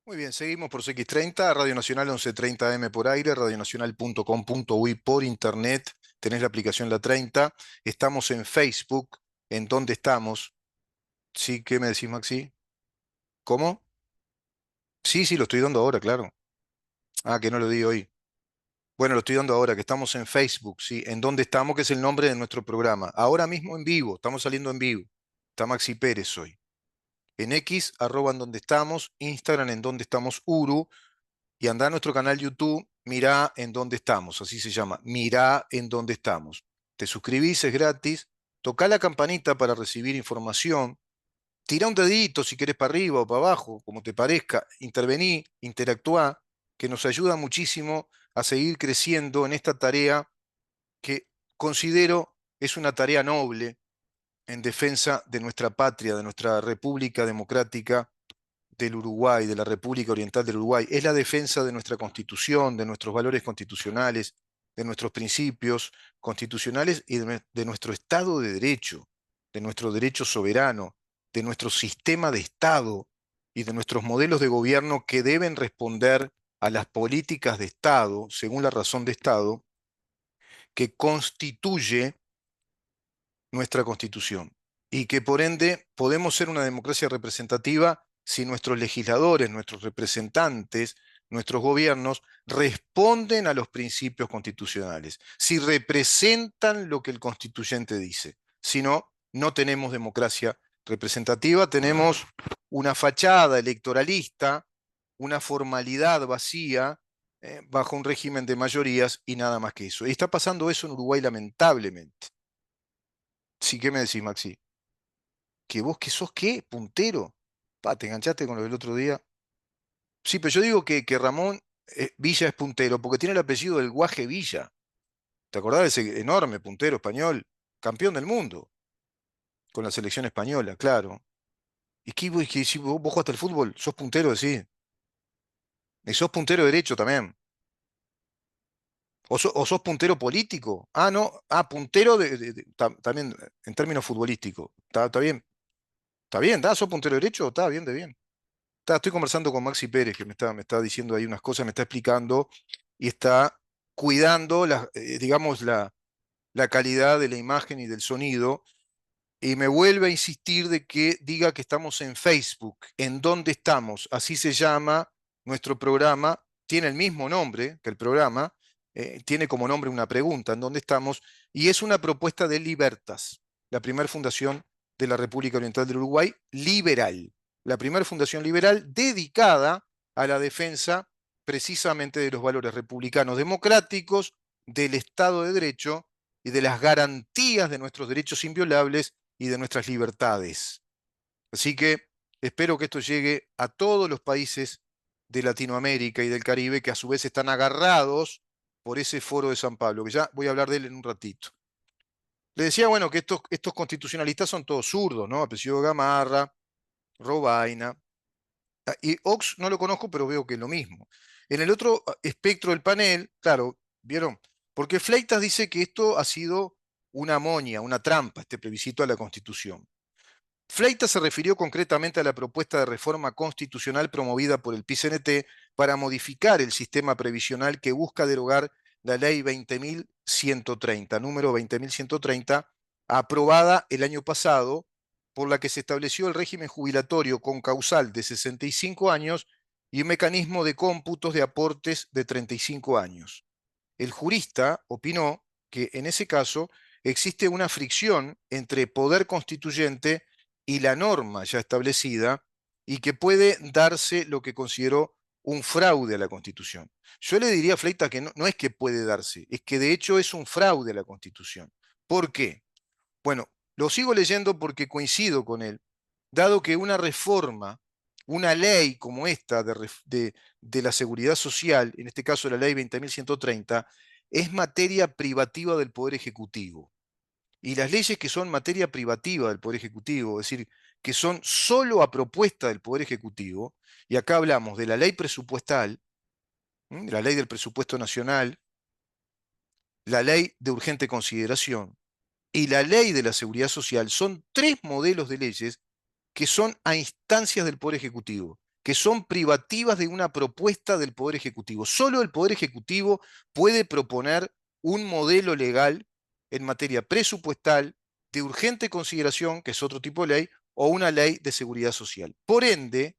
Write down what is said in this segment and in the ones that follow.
Muy bien, seguimos por CX30, Radio Nacional 1130 AM por aire, radionacional.com.uy por internet, tenés la aplicación La 30, estamos en Facebook, ¿en dónde estamos? Sí, ¿qué me decís, Maxi? ¿Cómo? Sí, sí, lo estoy dando ahora, claro. Ah, que no lo di hoy. Bueno, lo estoy dando ahora, que estamos en Facebook, sí, en dónde estamos, que es el nombre de nuestro programa. Ahora mismo en vivo, estamos saliendo en vivo. Está Maxi Pérez hoy. En X, arroba en donde estamos, Instagram en donde estamos, Uru. Y anda a nuestro canal YouTube, mirá en dónde estamos, así se llama, mirá en dónde estamos. Te suscribís, es gratis, tocá la campanita para recibir información, tira un dedito si querés para arriba o para abajo, como te parezca, intervení, interactuá, que nos ayuda muchísimo a seguir creciendo en esta tarea que considero es una tarea noble en defensa de nuestra patria, de nuestra República Democrática del Uruguay, de la República Oriental del Uruguay, es la defensa de nuestra constitución, de nuestros valores constitucionales, de nuestros principios constitucionales y de nuestro Estado de Derecho, de nuestro derecho soberano, de nuestro sistema de Estado y de nuestros modelos de gobierno que deben responder a las políticas de Estado, según la razón de Estado, que constituye nuestra Constitución y que por ende podemos ser una democracia representativa si nuestros legisladores, nuestros representantes, nuestros gobiernos responden a los principios constitucionales, si representan lo que el constituyente dice. Si no, no tenemos democracia representativa, tenemos una fachada electoralista, una formalidad vacía, bajo un régimen de mayorías y nada más que eso. Y está pasando eso en Uruguay lamentablemente. Sí, ¿qué me decís, Maxi? ¿Que vos que sos qué? ¿Puntero? Pa, te enganchaste con lo del otro día. Sí, pero yo digo que Ramón Villa es puntero porque tiene el apellido del Guaje Villa. ¿Te acordás de ese enorme puntero español? Campeón del mundo con la selección española, claro. ¿Y qué, si vos jugaste al fútbol? ¿Sos puntero, decís? ¿Y sos puntero derecho también? O sos puntero político? Ah, no. Ah, puntero también en términos futbolísticos. Está bien. Está bien, ¿sos puntero derecho? Está bien, de bien. Estoy conversando con Maxi Pérez, que me está diciendo ahí unas cosas, me está explicando y está cuidando, digamos, la calidad de la imagen y del sonido. Y me vuelve a insistir de que diga que estamos en Facebook. ¿En dónde estamos? Así se llama nuestro programa. Tiene el mismo nombre que el programa. Tiene como nombre una pregunta, ¿en dónde estamos? Y es una propuesta de Libertas, la primera fundación de la República Oriental del Uruguay, liberal. La primera fundación liberal dedicada a la defensa precisamente de los valores republicanos democráticos, del Estado de Derecho y de las garantías de nuestros derechos inviolables y de nuestras libertades. Así que espero que esto llegue a todos los países de Latinoamérica y del Caribe que a su vez están agarrados por ese foro de San Pablo, que ya voy a hablar de él en un ratito. Le decía, bueno, que estos constitucionalistas son todos zurdos, ¿no? Apellido Gamarra, Robaina. Y Ox no lo conozco, pero veo que es lo mismo. En el otro espectro del panel, claro, ¿vieron? Porque Fleitas dice que esto ha sido una moña, una trampa, este plebiscito a la Constitución. Fleitas se refirió concretamente a la propuesta de reforma constitucional promovida por el PCNT para modificar el sistema previsional que busca derogar la ley 20.130, número 20.130, aprobada el año pasado, por la que se estableció el régimen jubilatorio con causal de 65 años y un mecanismo de cómputos de aportes de 35 años. El jurista opinó que en ese caso existe una fricción entre poder constituyente y la norma ya establecida y que puede darse lo que consideró un fraude a la Constitución. Yo le diría a Fleita que no es que puede darse, es que de hecho es un fraude a la Constitución. ¿Por qué? Bueno, lo sigo leyendo porque coincido con él, dado que una reforma, una ley como esta de la seguridad social, en este caso la ley 20.130, es materia privativa del Poder Ejecutivo. Y las leyes que son materia privativa del Poder Ejecutivo, es decir, que son solo a propuesta del Poder Ejecutivo, y acá hablamos de la ley presupuestal, la ley del presupuesto nacional, la ley de urgente consideración, y la ley de la seguridad social son tres modelos de leyes que son a instancias del Poder Ejecutivo. que son privativas de una propuesta del Poder Ejecutivo. Solo el Poder Ejecutivo puede proponer un modelo legal en materia presupuestal de urgente consideración, que es otro tipo de ley, o una ley de seguridad social. Por ende,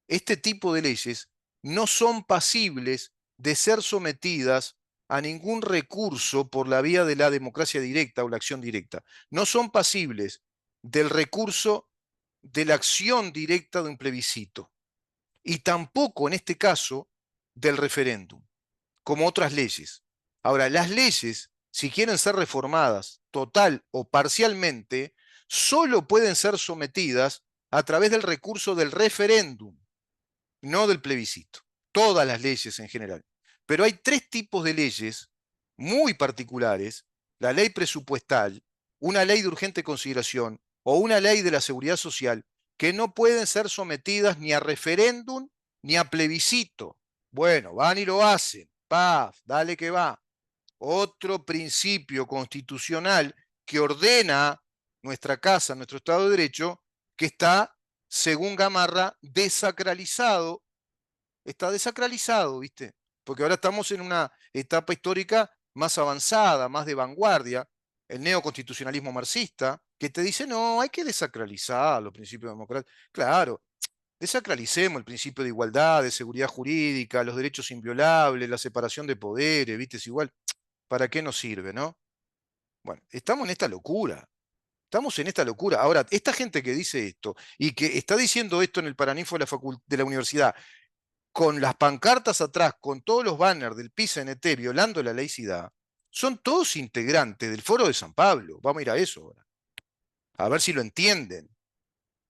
este tipo de leyes no son pasibles de ser sometidas a ningún recurso por la vía de la democracia directa o la acción directa. No son pasibles del recurso de la acción directa de un plebiscito. Y tampoco en este caso del referéndum, como otras leyes. Ahora, las leyes, si quieren ser reformadas total o parcialmente, solo pueden ser sometidas a través del recurso del referéndum, no del plebiscito. Todas las leyes en general. Pero hay tres tipos de leyes muy particulares: la ley presupuestal, una ley de urgente consideración o una ley de la seguridad social, que no pueden ser sometidas ni a referéndum ni a plebiscito. Bueno, van y lo hacen. Paz, dale que va. Otro principio constitucional que ordena nuestra casa, nuestro Estado de Derecho, que está, según Gamarra, desacralizado. Está desacralizado, ¿viste? Porque ahora estamos en una etapa histórica más avanzada, más de vanguardia, el neoconstitucionalismo marxista, que te dice, no, hay que desacralizar los principios democráticos. Claro, desacralicemos el principio de igualdad, de seguridad jurídica, los derechos inviolables, la separación de poderes, ¿viste? Es igual, ¿para qué nos sirve, no? Bueno, estamos en esta locura. Estamos en esta locura. Ahora, esta gente que dice esto y que está diciendo esto en el paraninfo de la universidad, con las pancartas atrás, con todos los banners del PIS-NT violando la laicidad, son todos integrantes del Foro de San Pablo. Vamos a ir a eso ahora. A ver si lo entienden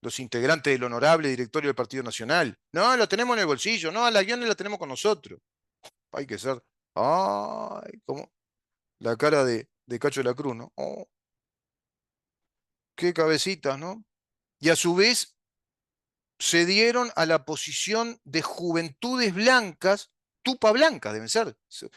los integrantes del honorable directorio del Partido Nacional. No, lo tenemos en el bolsillo. No, la guión la tenemos con nosotros. Hay que ser. Ay, como la cara de Cacho de la Cruz, ¿no? Oh, qué cabecitas, ¿no? Y a su vez se dieron a la posición de juventudes blancas, tupa blancas deben ser,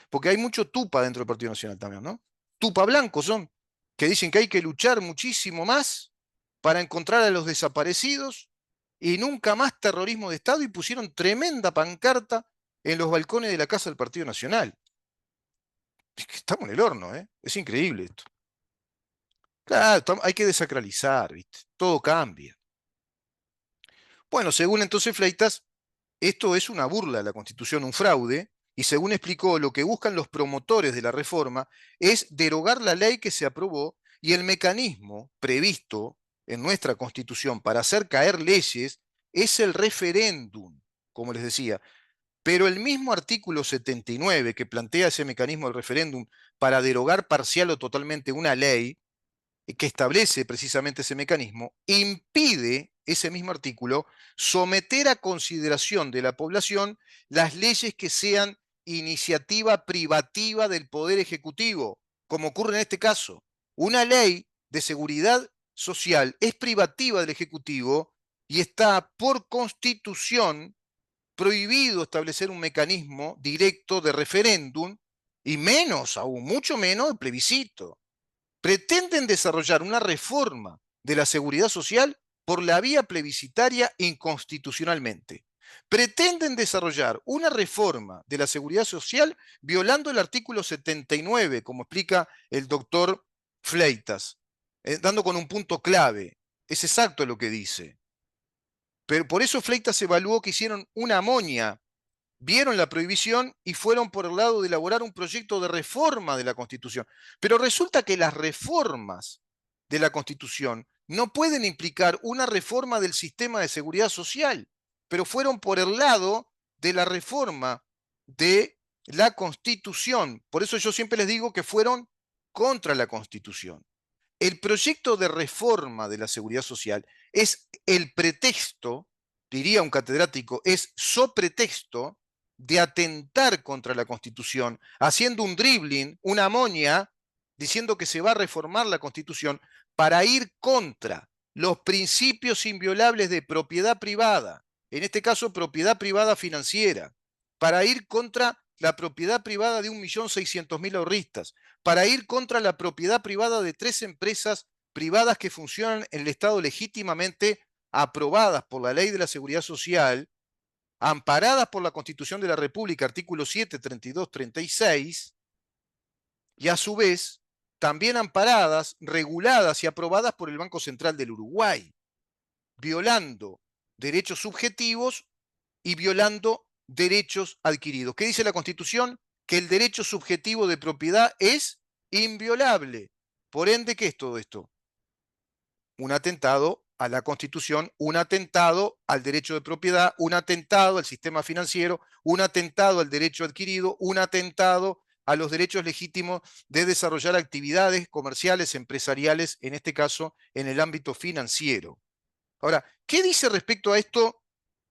porque hay mucho tupa dentro del Partido Nacional también, ¿no? Tupa blancos son, que dicen que hay que luchar muchísimo más para encontrar a los desaparecidos y nunca más terrorismo de Estado, y pusieron tremenda pancarta en los balcones de la Casa del Partido Nacional. Es que estamos en el horno, ¿eh? Es increíble esto. Claro, hay que desacralizar, ¿viste? Todo cambia. Bueno, según entonces Fleitas, esto es una burla a la Constitución, un fraude, y según explicó, lo que buscan los promotores de la reforma es derogar la ley que se aprobó, y el mecanismo previsto en nuestra Constitución para hacer caer leyes es el referéndum, como les decía. Pero el mismo artículo 79 que plantea ese mecanismo del referéndum para derogar parcial o totalmente una ley, que establece precisamente ese mecanismo, impide ese mismo artículo someter a consideración de la población las leyes que sean iniciativa privativa del Poder Ejecutivo, como ocurre en este caso. Una ley de seguridad social es privativa del Ejecutivo y está por Constitución prohibido establecer un mecanismo directo de referéndum, y menos aún, mucho menos, de plebiscito. Pretenden desarrollar una reforma de la seguridad social por la vía plebiscitaria inconstitucionalmente. Pretenden desarrollar una reforma de la seguridad social violando el artículo 79, como explica el doctor Fleitas, dando con un punto clave. Es exacto lo que dice. Pero por eso Fleitas evaluó que hicieron una moña, vieron la prohibición y fueron por el lado de elaborar un proyecto de reforma de la Constitución. Pero resulta que las reformas de la Constitución no pueden implicar una reforma del sistema de seguridad social, pero fueron por el lado de la reforma de la Constitución. Por eso yo siempre les digo que fueron contra la Constitución. El proyecto de reforma de la seguridad social es el pretexto, diría un catedrático, es sopretexto de atentar contra la Constitución, haciendo un dribbling, una moña, diciendo que se va a reformar la Constitución para ir contra los principios inviolables de propiedad privada, en este caso propiedad privada financiera, para ir contra la propiedad privada de 1.600.000 ahorristas, para ir contra la propiedad privada de 3 empresas privadas que funcionan en el Estado legítimamente aprobadas por la Ley de la Seguridad Social, amparadas por la Constitución de la República, artículos 7, 32, 36, y a su vez también amparadas, reguladas y aprobadas por el Banco Central del Uruguay, violando derechos subjetivos y violando derechos adquiridos. ¿Qué dice la Constitución? Que el derecho subjetivo de propiedad es inviolable. Por ende, ¿qué es todo esto? Un atentado a la Constitución, un atentado al derecho de propiedad, un atentado al sistema financiero, un atentado al derecho adquirido, un atentado a los derechos legítimos de desarrollar actividades comerciales, empresariales, en este caso, en el ámbito financiero. Ahora, ¿qué dice respecto a esto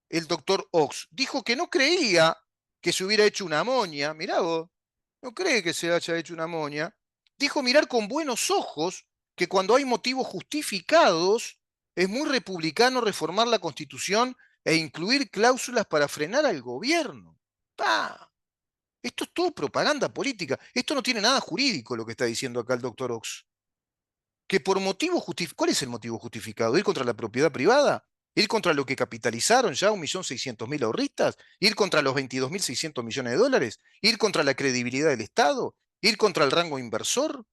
el doctor Ox? Dijo que no creía que se hubiera hecho una amonia. Mirá vos, no cree que se haya hecho una amonia. Dijo mirar con buenos ojos que cuando hay motivos justificados es muy republicano reformar la Constitución e incluir cláusulas para frenar al gobierno. ¡Pah! Esto es todo propaganda política. Esto no tiene nada jurídico lo que está diciendo acá el doctor Ox. Que por motivo justificado, ¿cuál es el motivo justificado? ¿Ir contra la propiedad privada? ¿Ir contra lo que capitalizaron ya 1.600.000 ahorristas? ¿Ir contra los 22.600 millones de dólares? ¿Ir contra la credibilidad del Estado? ¿Ir contra el rango inversor?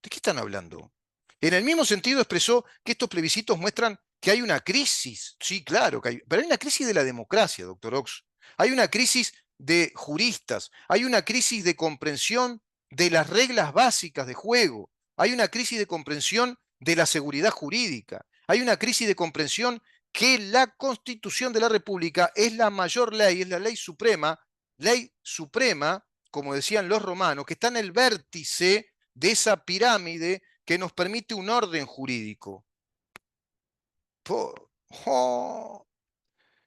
¿De qué están hablando? En el mismo sentido expresó que estos plebiscitos muestran que hay una crisis. Sí, claro que hay, pero hay una crisis de la democracia, doctor Ox. Hay una crisis de juristas, hay una crisis de comprensión de las reglas básicas de juego, hay una crisis de comprensión de la seguridad jurídica, hay una crisis de comprensión que la Constitución de la República es la mayor ley, es la ley suprema, como decían los romanos, que está en el vértice de esa pirámide que nos permite un orden jurídico. Oh.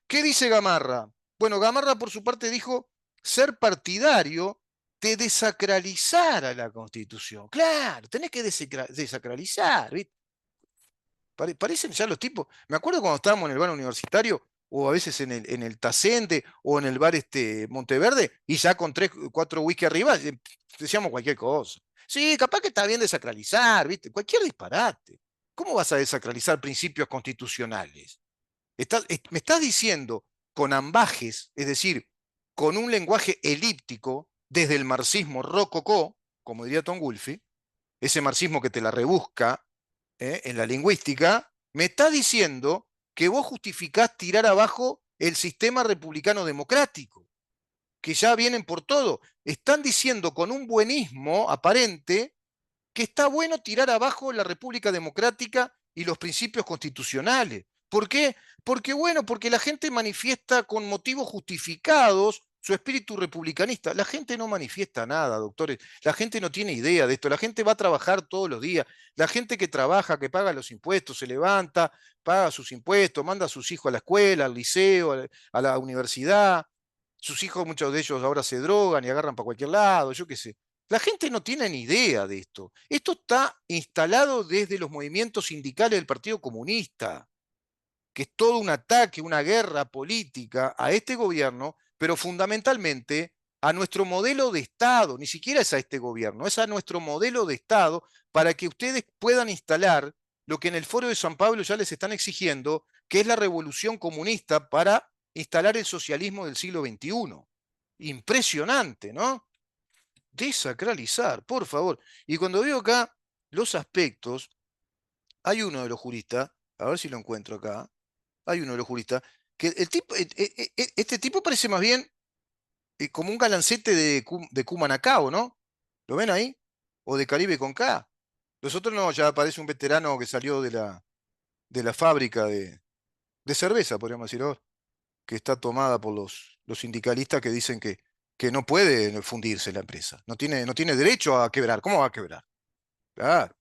¿Qué dice Gamarra? Bueno, Gamarra por su parte dijo ser partidario de desacralizar a la Constitución. Claro, tenés que desacralizar, ¿viste? Parecen ya los tipos. Me acuerdo cuando estábamos en el bar universitario, o a veces en el Tacente, o en el bar Monteverde, y ya con 3, 4 whisky arriba, decíamos cualquier cosa. Sí, capaz que está bien desacralizar, ¿viste? Cualquier disparate. ¿Cómo vas a desacralizar principios constitucionales? Me estás diciendo con ambajes, es decir, con un lenguaje elíptico, desde el marxismo rococó, como diría Tom Wolfe, ese marxismo que te la rebusca en la lingüística, me está diciendo que vos justificás tirar abajo el sistema republicano democrático, que ya vienen por todo. Están diciendo con un buenismo aparente que está bueno tirar abajo la República Democrática y los principios constitucionales. ¿Por qué? Porque, bueno, porque la gente manifiesta con motivos justificados su espíritu republicanista. La gente no manifiesta nada, doctores. La gente no tiene idea de esto. La gente va a trabajar todos los días. La gente que trabaja, que paga los impuestos, se levanta, paga sus impuestos, manda a sus hijos a la escuela, al liceo, a la universidad. Sus hijos, muchos de ellos ahora se drogan y agarran para cualquier lado, yo qué sé. La gente no tiene ni idea de esto. Esto está instalado desde los movimientos sindicales del Partido Comunista, que es todo un ataque, una guerra política a este gobierno, pero fundamentalmente a nuestro modelo de Estado. Ni siquiera es a este gobierno, es a nuestro modelo de Estado para que ustedes puedan instalar lo que en el Foro de San Pablo ya les están exigiendo, que es la revolución comunista para instalar el socialismo del siglo XXI. Impresionante, ¿no? Desacralizar, por favor. Y cuando veo acá los aspectos, hay uno de los juristas, a ver si lo encuentro acá, hay uno de los juristas, que el tipo, este tipo parece más bien como un galancete de Cumanacao, ¿no? ¿Lo ven ahí? O de Caribe con K. Los otros no, ya parece un veterano que salió de la fábrica de cerveza, podríamos decir ahora, que está tomada por los sindicalistas que dicen que no puede fundirse la empresa. No tiene derecho a quebrar. ¿Cómo va a quebrar? Claro.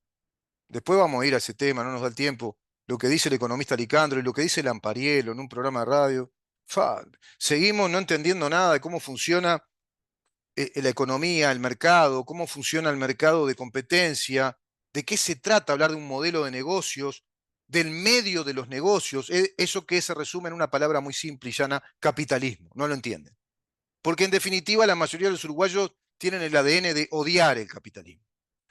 Después vamos a ir a ese tema, no nos da el tiempo. Lo que dice el economista Licandro y lo que dice Lampariello en un programa de radio. Fa, seguimos no entendiendo nada de cómo funciona la economía, el mercado, cómo funciona el mercado de competencia, de qué se trata hablar de un modelo de negocios, del medio de los negocios, eso que se resume en una palabra muy simple y llana, capitalismo. No lo entienden. Porque en definitiva la mayoría de los uruguayos tienen el ADN de odiar el capitalismo.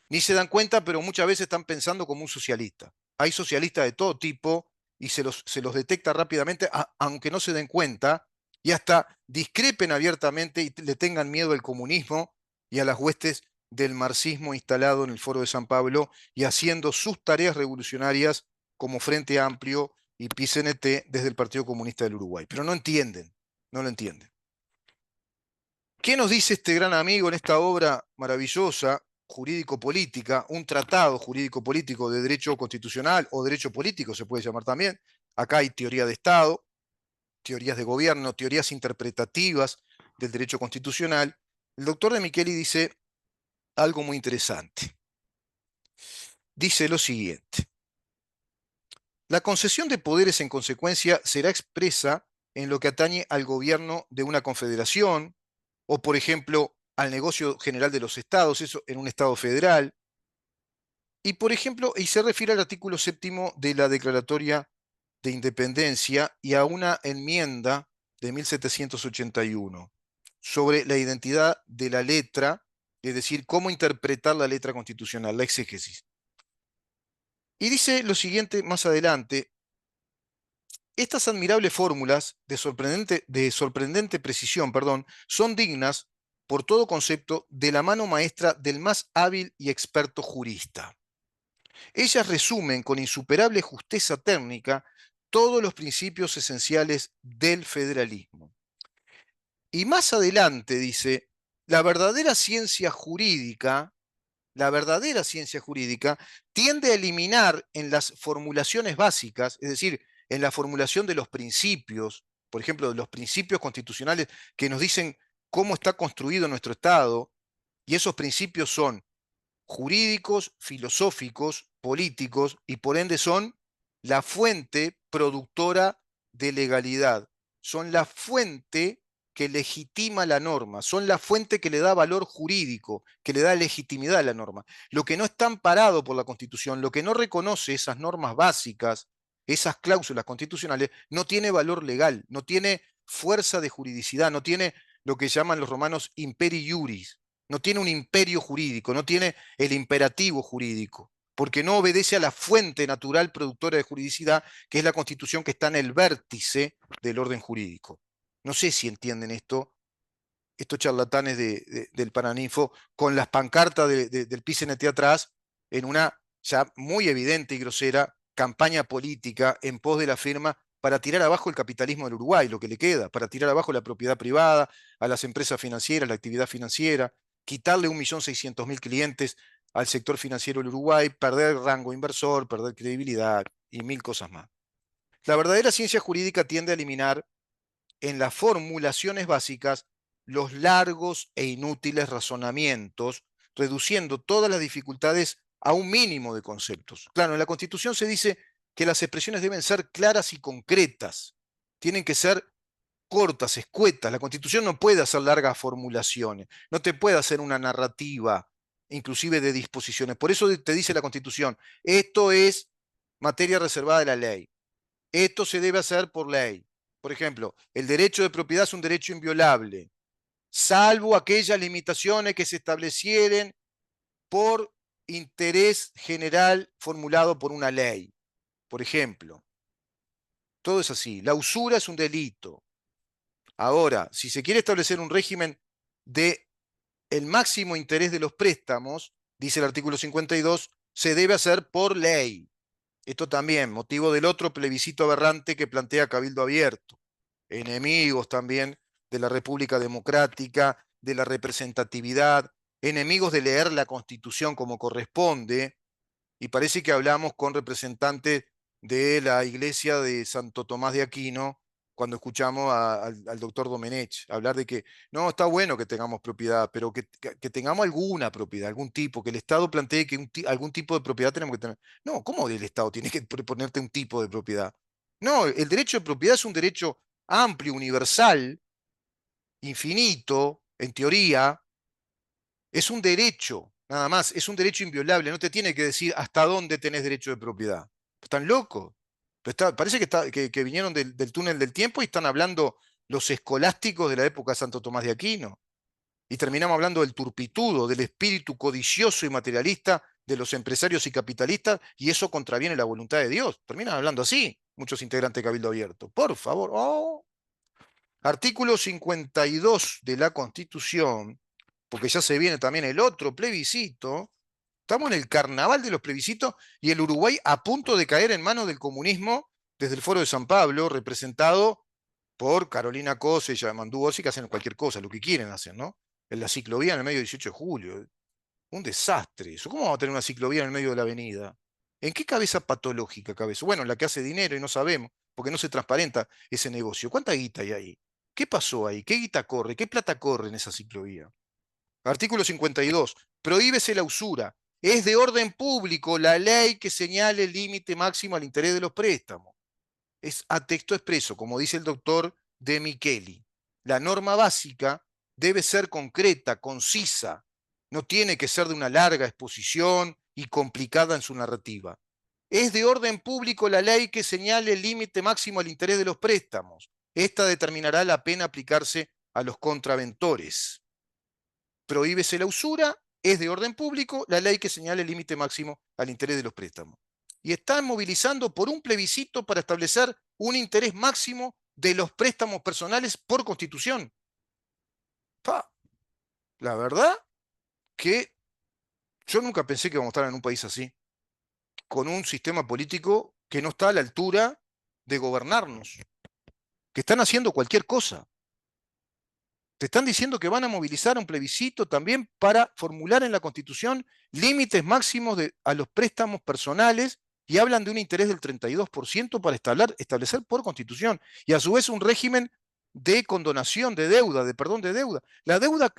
Ni se dan cuenta, pero muchas veces están pensando como un socialista. Hay socialistas de todo tipo y se los detecta rápidamente, aunque no se den cuenta, y hasta discrepen abiertamente y le tengan miedo al comunismo y a las huestes del marxismo instalado en el Foro de San Pablo y haciendo sus tareas revolucionarias como Frente Amplio y PCNT desde el Partido Comunista del Uruguay. Pero no entienden, no lo entienden. ¿Qué nos dice este gran amigo en esta obra maravillosa, jurídico-política, un tratado jurídico-político de derecho constitucional o derecho político, se puede llamar también? Acá hay teoría de Estado, teorías de gobierno, teorías interpretativas del derecho constitucional. El doctor de Micheli dice algo muy interesante. Dice lo siguiente: la concesión de poderes en consecuencia será expresa en lo que atañe al gobierno de una confederación o, por ejemplo, al negocio general de los estados, eso en un estado federal. Y, por ejemplo, y se refiere al artículo séptimo de la Declaratoria de Independencia y a una enmienda de 1781 sobre la identidad de la letra, es decir, cómo interpretar la letra constitucional, la exégesis. Y dice lo siguiente más adelante: estas admirables fórmulas de sorprendente precisión, perdón, son dignas, por todo concepto, de la mano maestra del más hábil y experto jurista. Ellas resumen con insuperable justeza técnica todos los principios esenciales del federalismo. Y más adelante dice, la verdadera ciencia jurídica, la verdadera ciencia jurídica tiende a eliminar en las formulaciones básicas, es decir, en la formulación de los principios, por ejemplo, de los principios constitucionales que nos dicen cómo está construido nuestro Estado, y esos principios son jurídicos, filosóficos, políticos, y por ende son la fuente productora de legalidad, son la fuente que legitima la norma, son la fuente que le da valor jurídico, que le da legitimidad a la norma. Lo que no está amparado por la Constitución, lo que no reconoce esas normas básicas, esas cláusulas constitucionales, no tiene valor legal, no tiene fuerza de juridicidad, no tiene lo que llaman los romanos imperi iuris, no tiene un imperio jurídico, no tiene el imperativo jurídico, porque no obedece a la fuente natural productora de juridicidad, que es la Constitución, que está en el vértice del orden jurídico. No sé si entienden esto, estos charlatanes del Paraninfo, con las pancartas del PCNT atrás, en una ya muy evidente y grosera campaña política en pos de la firma para tirar abajo el capitalismo del Uruguay, lo que le queda, para tirar abajo la propiedad privada, a las empresas financieras, la actividad financiera, quitarle 1.600.000 clientes al sector financiero del Uruguay, perder rango inversor, perder credibilidad y mil cosas más. La verdadera ciencia jurídica tiende a eliminar en las formulaciones básicas los largos e inútiles razonamientos, reduciendo todas las dificultades a un mínimo de conceptos. Claro, en la Constitución se dice que las expresiones deben ser claras y concretas, tienen que ser cortas, escuetas. La Constitución no puede hacer largas formulaciones, no te puede hacer una narrativa, inclusive de disposiciones. Por eso te dice la Constitución, esto es materia reservada de la ley. Esto se debe hacer por ley. Por ejemplo, el derecho de propiedad es un derecho inviolable, salvo aquellas limitaciones que se establecieren por interés general formulado por una ley. Por ejemplo, todo es así. La usura es un delito. Ahora, si se quiere establecer un régimen de el máximo interés de los préstamos, dice el artículo 52, se debe hacer por ley. Esto también, motivo del otro plebiscito aberrante que plantea Cabildo Abierto. Enemigos también de la República Democrática, de la representatividad, enemigos de leer la Constitución como corresponde, y parece que hablamos con representantes de la iglesia de Santo Tomás de Aquino cuando escuchamos al doctor Domenech hablar de que no, está bueno que tengamos propiedad, pero que tengamos alguna propiedad, algún tipo, que el Estado plantee que algún tipo de propiedad tenemos que tener. No, ¿cómo el Estado tiene que ponerte un tipo de propiedad? No, el derecho de propiedad es un derecho amplio, universal, infinito, en teoría, es un derecho, nada más, es un derecho inviolable, no te tiene que decir hasta dónde tenés derecho de propiedad. Están locos. Parece que vinieron del túnel del tiempo y están hablando los escolásticos de la época de Santo Tomás de Aquino. Y terminamos hablando del turpitudo, del espíritu codicioso y materialista de los empresarios y capitalistas, y eso contraviene la voluntad de Dios. Terminan hablando así muchos integrantes de Cabildo Abierto. Por favor. Oh. Artículo 52 de la Constitución, porque ya se viene también el otro plebiscito. Estamos en el carnaval de los plebiscitos y el Uruguay a punto de caer en manos del comunismo desde el Foro de San Pablo, representado por Carolina Cose y Yamandú Orsi, que hacen cualquier cosa, lo que quieren hacer, ¿no? En la ciclovía en el medio del 18 de julio. Un desastre eso. ¿Cómo vamos a tener una ciclovía en el medio de la avenida? ¿En qué cabeza patológica cabe eso? Bueno, en la que hace dinero y no sabemos, porque no se transparenta ese negocio. ¿Cuánta guita hay ahí? ¿Qué pasó ahí? ¿Qué guita corre? ¿Qué plata corre en esa ciclovía? Artículo 52. Prohíbese la usura. Es de orden público la ley que señale el límite máximo al interés de los préstamos. Es a texto expreso, como dice el doctor De Micheli. La norma básica debe ser concreta, concisa, no tiene que ser de una larga exposición y complicada en su narrativa. Es de orden público la ley que señale el límite máximo al interés de los préstamos. Esta determinará la pena aplicarse a los contraventores. Prohíbese la usura, es de orden público la ley que señala el límite máximo al interés de los préstamos. Y están movilizando por un plebiscito para establecer un interés máximo de los préstamos personales por constitución. Pa, la verdad que yo nunca pensé que íbamos a estar en un país así, con un sistema político que no está a la altura de gobernarnos, que están haciendo cualquier cosa. Te están diciendo que van a movilizar un plebiscito también para formular en la Constitución límites máximos a los préstamos personales y hablan de un interés del 32% para establecer por Constitución. Y a su vez un régimen de condonación de deuda, de perdón de deuda. La deuda,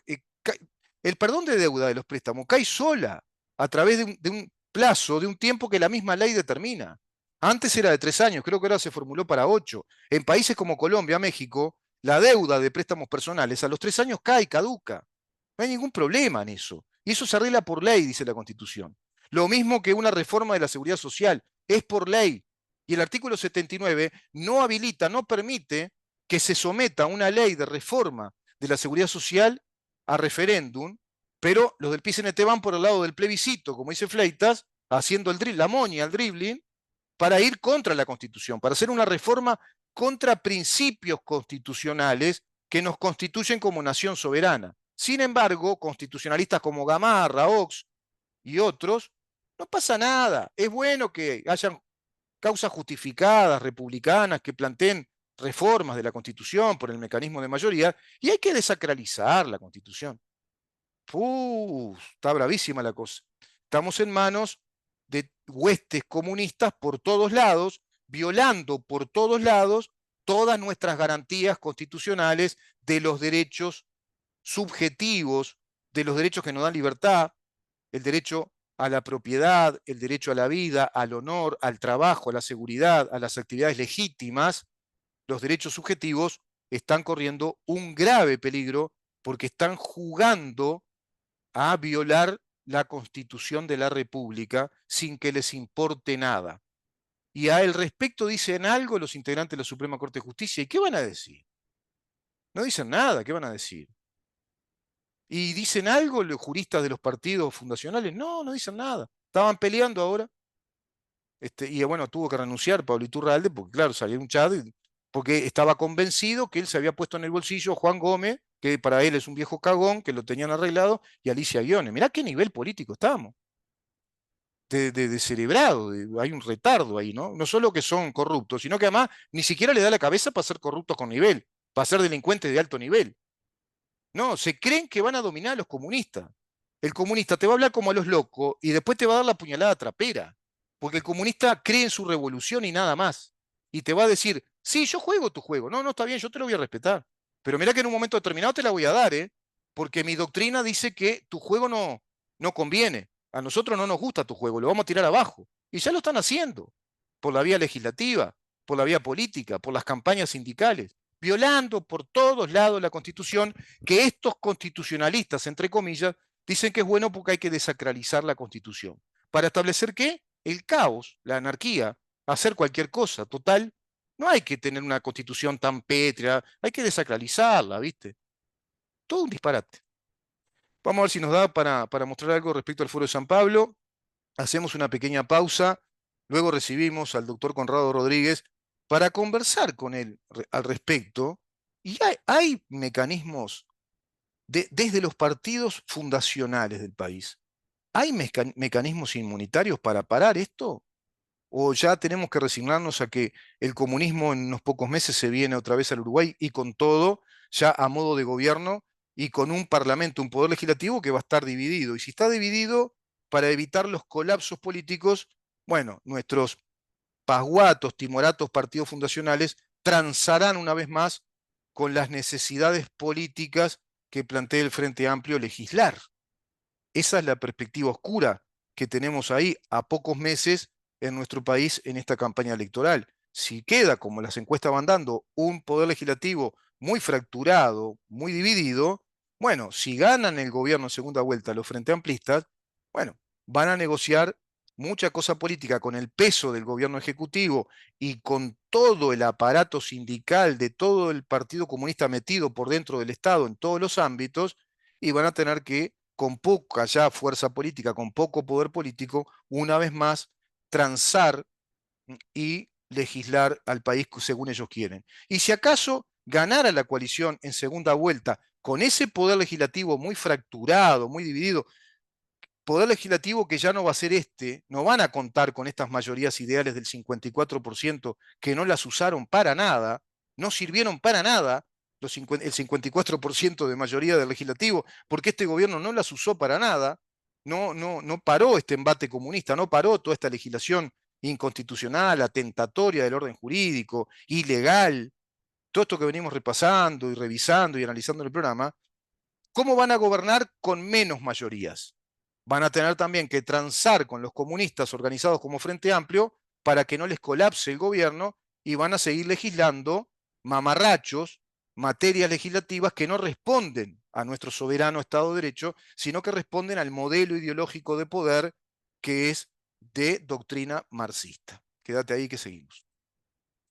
el perdón de deuda de los préstamos cae sola a través de un plazo, de un tiempo que la misma ley determina. Antes era de 3 años, creo que ahora se formuló para 8. En países como Colombia, México, la deuda de préstamos personales a los 3 años cae, caduca. No hay ningún problema en eso. Y eso se arregla por ley, dice la Constitución. Lo mismo que una reforma de la seguridad social, es por ley. Y el artículo 79 no habilita, no permite que se someta una ley de reforma de la seguridad social a referéndum, pero los del PCNT van por el lado del plebiscito, como dice Fleitas, haciendo la moña, el dribbling, para ir contra la Constitución, para hacer una reforma contra principios constitucionales que nos constituyen como nación soberana. Sin embargo, constitucionalistas como Gamarra, Ox y otros, no pasa nada. Es bueno que hayan causas justificadas, republicanas, que planteen reformas de la Constitución por el mecanismo de mayoría, y hay que desacralizar la Constitución. Está bravísima la cosa. Estamos en manos de huestes comunistas por todos lados, violando por todos lados todas nuestras garantías constitucionales de los derechos subjetivos, de los derechos que nos dan libertad, el derecho a la propiedad, el derecho a la vida, al honor, al trabajo, a la seguridad, a las actividades legítimas. Los derechos subjetivos están corriendo un grave peligro porque están jugando a violar la Constitución de la República sin que les importe nada. Y al respecto dicen algo los integrantes de la Suprema Corte de Justicia. ¿Y qué van a decir? No dicen nada, ¿qué van a decir? ¿Y dicen algo los juristas de los partidos fundacionales? No, no dicen nada. Estaban peleando ahora. Y bueno, tuvo que renunciar Pablo Iturralde, porque claro, salió un chat, porque estaba convencido que él se había puesto en el bolsillo a Juan Gómez, que para él es un viejo cagón, que lo tenían arreglado, y Alicia Guiones. Mirá qué nivel político estamos, de cerebrado, hay un retardo ahí, ¿no? No solo que son corruptos, sino que además ni siquiera le da la cabeza para ser corruptos con nivel, para ser delincuentes de alto nivel. No, se creen que van a dominar a los comunistas. El comunista te va a hablar como a los locos y después te va a dar la puñalada trapera. Porque el comunista cree en su revolución y nada más. Y te va a decir, sí, yo juego tu juego. No, no, está bien, yo te lo voy a respetar. Pero mira que en un momento determinado te la voy a dar, ¿eh? Porque mi doctrina dice que tu juego no conviene. A nosotros no nos gusta tu juego, lo vamos a tirar abajo. Y ya lo están haciendo. Por la vía legislativa, por la vía política, por las campañas sindicales, violando por todos lados la Constitución, que estos constitucionalistas, entre comillas, dicen que es bueno porque hay que desacralizar la Constitución. ¿Para establecer qué? El caos, la anarquía, hacer cualquier cosa. Total, no hay que tener una Constitución tan pétrea, hay que desacralizarla, ¿viste? Todo un disparate. Vamos a ver si nos da para mostrar algo respecto al Foro de San Pablo. Hacemos una pequeña pausa, luego recibimos al doctor Conrado Rodríguez para conversar con él al respecto Y hay mecanismos desde los partidos fundacionales del país. ¿Hay mecanismos inmunitarios para parar esto? ¿O ya tenemos que resignarnos a que el comunismo en unos pocos meses se viene otra vez al Uruguay y con todo, ya a modo de gobierno y con un parlamento, un poder legislativo que va a estar dividido? Y si está dividido, para evitar los colapsos políticos, bueno, nuestros pasguatos, timoratos, partidos fundacionales transarán una vez más con las necesidades políticas que plantea el Frente Amplio legislar. Esa es la perspectiva oscura que tenemos ahí a pocos meses en nuestro país en esta campaña electoral. Si queda, como las encuestas van dando, un poder legislativo muy fracturado, muy dividido, bueno, si ganan el gobierno en segunda vuelta los frente amplistas, bueno, van a negociar mucha cosa política con el peso del gobierno ejecutivo y con todo el aparato sindical de todo el Partido Comunista metido por dentro del Estado en todos los ámbitos, y van a tener que, con poca ya fuerza política, con poco poder político, una vez más transar y legislar al país según ellos quieren. Y si acaso ganara la coalición en segunda vuelta con ese poder legislativo muy fracturado, muy dividido, poder legislativo que ya no va a ser este, no van a contar con estas mayorías ideales del 54% que no las usaron para nada, no sirvieron para nada el 54% de mayoría del legislativo, porque este gobierno no las usó para nada, no paró este embate comunista, no paró toda esta legislación inconstitucional, atentatoria del orden jurídico, ilegal, todo esto que venimos repasando y revisando y analizando en el programa. ¿Cómo van a gobernar con menos mayorías? Van a tener también que transar con los comunistas organizados como Frente Amplio para que no les colapse el gobierno, y van a seguir legislando mamarrachos, materias legislativas que no responden a nuestro soberano Estado de Derecho, sino que responden al modelo ideológico de poder que es de doctrina marxista. Quédate ahí que seguimos.